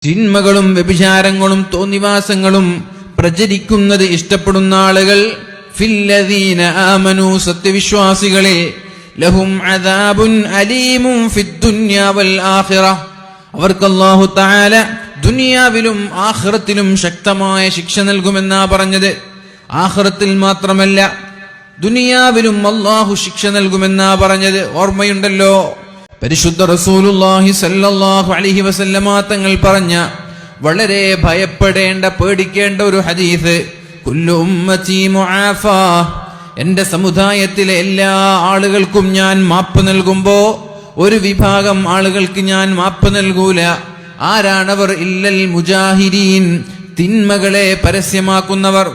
തിന്മകളും വ്യഭിചാരങ്ങളും തോന്നിവാസങ്ങളും പ്രചരിക്കുന്നത് ഇഷ്ടപ്പെടുന്ന ആളുകൾ ഫില്ലദീന ആമനൂ സത്യവിശ്വാസികളെ ലഹും അദാബുൻ അലീമുൻ ഫിദ്ദുനിയ വൽ ആഖിറ അവർക്ക് അല്ലാഹു തആല ദുനിയാവിലും ആഖിറത്തിലും ശക്തമായ ശിക്ഷ നൽകുമെന്നാ പറഞ്ഞത്. ആഖിറത്തിൽ മാത്രമല്ല ദുനിയാവിലും അല്ലാഹു ശിക്ഷ നൽകുമെന്നാ പറഞ്ഞത്. ഓർമ്മയുണ്ടല്ലോ, പരിശുദ്ധ റസൂലുള്ളാഹി സല്ലല്ലാഹു അലൈഹി വസല്ലമ തങ്ങൾ പറഞ്ഞ വളരെ ഭയപ്പെടേണ്ട പേടിക്കേണ്ട ഒരു ഹദീസ്, കുല്ലു ഉമ്മത്തി മുആഫാ, എന്റെ സമുദായത്തിലെ എല്ലാ ആളുകൾക്കും ഞാൻ മാപ്പ് നൽകുമ്പോ ഒരു വിഭാഗം ആളുകൾക്ക് ഞാൻ മാപ്പ് നൽകൂല. ആരാണവർ? ഇല്ലൽ മുജാഹിരീൻ, തിന്മകളെ പരസ്യമാക്കുന്നവർ,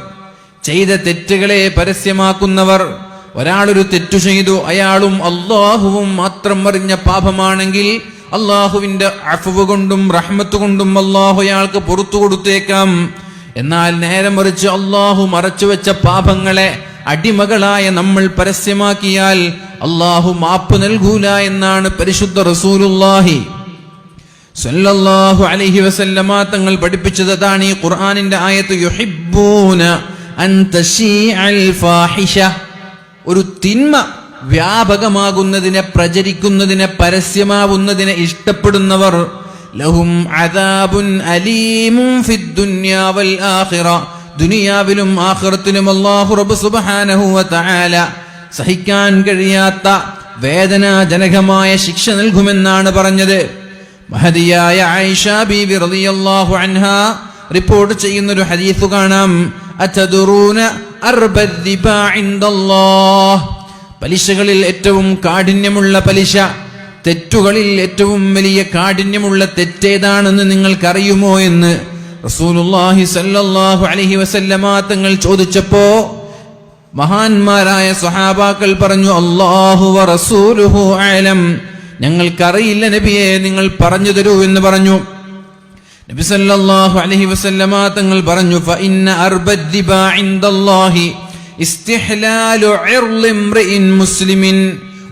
ചെയ്ത തെറ്റുകളെ പരസ്യമാക്കുന്നവർ. ഒരാളൊരു തെറ്റു ചെയ്തു, അയാളും അല്ലാഹുവും മാത്രം അറിഞ്ഞ പാപമാണെങ്കിൽ അല്ലാഹുവിന്റെ അഫ്വ് കൊണ്ടും റഹ്മത്ത് കൊണ്ടും അല്ലാഹു അയാൾക്ക് പുറത്തു കൊടുത്തേക്കാം. എന്നാൽ നേരെ മറിച്ച് അല്ലാഹു മറച്ചുവെച്ച പാപങ്ങളെ അടിമകളായ നമ്മൾ പരസ്യമാക്കിയാൽ അല്ലാഹു മാപ്പ് നൽകൂല എന്നാണ് പരിശുദ്ധ റസൂലുള്ളാഹി സ്വല്ലല്ലാഹു അലൈഹി വസല്ലമ തങ്ങൾ പഠിപ്പിച്ചത്. അതാണ് ഈ ഖുർആനിന്റെ ആയത്ത്, യുഹിബ്ബൂന അൻ തശീഅൽ ഫാഹിഷ. ഒരു തിന്മ വ്യാപകമാകുന്നതിനെ, പ്രചരിക്കുന്നതിനെ, പരസ്യമാവുന്നതിനെ ഇഷ്ടപ്പെടുന്നവർ ലഹും അദാബുൻ അലീമുൻ ഫിദ്ദുനിയ വൽ ആഖിറ, ദുനിയാവിലും ആഖിറത്തിലും അല്ലാഹു റബ്ബ് സുബ്ഹാനഹു വ തആല സഹിക്കാൻ കഴിയാത്ത വേദനാജനകമായ ശിക്ഷ നൽകുമെന്നാണ് പറഞ്ഞത്. മഹദിയായ ആയിഷ ബീവി റളിയല്ലാഹു അൻഹാ റിപ്പോർട്ട് ചെയ്യുന്ന ഒരു ഹദീസ് കാണാം, അതദറൂന അർബദ്ദിബാ ഇൻദല്ലാഹ്, പലിശകളിൽ ഏറ്റവും കാഠിന്യമുള്ള പലിശ, തെറ്റുകളിൽ ഏറ്റവും വലിയ കാഠിന്യമുള്ള തെറ്റേതാണെന്ന് നിങ്ങൾക്കറിയുമോ എന്ന് റസൂലുള്ളാഹി സല്ലല്ലാഹു അലൈഹി വസല്ലമ തങ്ങൾ ചോദിച്ചപ്പോ മഹാന്മാരായ സ്വഹാബാക്കൾ പറഞ്ഞു, അല്ലാഹു വ റസൂലുഹു അഅലം, ഞങ്ങൾക്കറിയില്ല നബിയെ, നിങ്ങൾ പറഞ്ഞു തരൂ എന്ന് പറഞ്ഞു. നബി സല്ലല്ലാഹു അലൈഹി വസല്ലമ തങ്ങൾ പറഞ്ഞു, ഫഇന്ന അർബദ്ദിബാ ഇൻദല്ലാഹി ഇസ്തിഹ്ലാലു ഇർളി ഇംറിഇൻ മുസ്ലിമിൻ,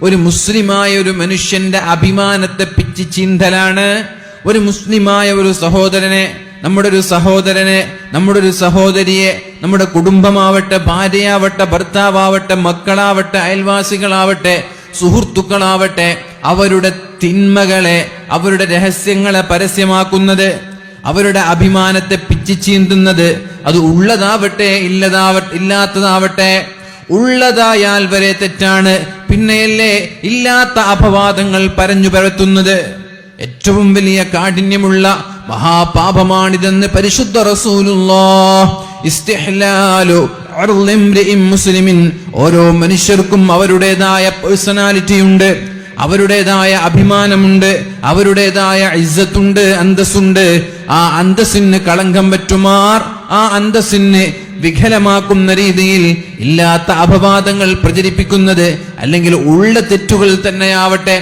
ഒരു മുസ്ലിമായ ഒരു മനുഷ്യന്റെ അഭിമാനത്തെ പിച്ചി ചീന്തലാണ്. ഒരു മുസ്ലിമായ ഒരു സഹോദരനെ, നമ്മുടെ ഒരു സഹോദരനെ, നമ്മുടെ ഒരു സഹോദരിയെ, നമ്മുടെ കുടുംബമാവട്ടെ, ഭാര്യയാവട്ടെ, ഭർത്താവട്ടെ, മക്കളാവട്ടെ, അയൽവാസികളാവട്ടെ, സുഹൃത്തുക്കളാവട്ടെ, അവരുടെ തിന്മകളെ, അവരുടെ രഹസ്യങ്ങളെ പരസ്യമാക്കുന്നത്, അവരുടെ അഭിമാനത്തെ പിച്ചിച്ചീന്തുന്നത്, അത് ഉള്ളതാവട്ടെ ഇല്ലാത്തതാവട്ടെ, ഉള്ളതായാൽ വരെ തെറ്റാണ്, പിന്നെയല്ലേ ഇല്ലാത്ത അപവാദങ്ങൾ പറഞ്ഞു പരത്തുന്നത്. ഏറ്റവും വലിയ കാഠിന്യമുള്ള മഹാപാപമാണിതെന്ന് പരിശുദ്ധ റസൂലുള്ളാഹ്. ഇസ്തിഹ്ലാലു ഇർളി ഇംറിഇൻ മുസ്ലിമിൻ, ഓരോ മനുഷ്യർക്കും അവരുടേതായ പേഴ്സണാലിറ്റി ഉണ്ട്, അവരുടേതായ അഭിമാനമുണ്ട്, അവരുടേതായ ഇസ്സത്തുണ്ട്, അന്തസ്സുണ്ട്. ആ അന്തസ്സിന് കളങ്കം പറ്റുമാർ, ആ അന്തസ്സിന് വികലമാക്കുന്ന രീതിയിൽ ഇല്ലാത്ത അപവാദങ്ങൾ പ്രചരിപ്പിക്കുന്നത്, അല്ലെങ്കിൽ ഉള്ള തെറ്റുകൾ തന്നെയാവട്ടെ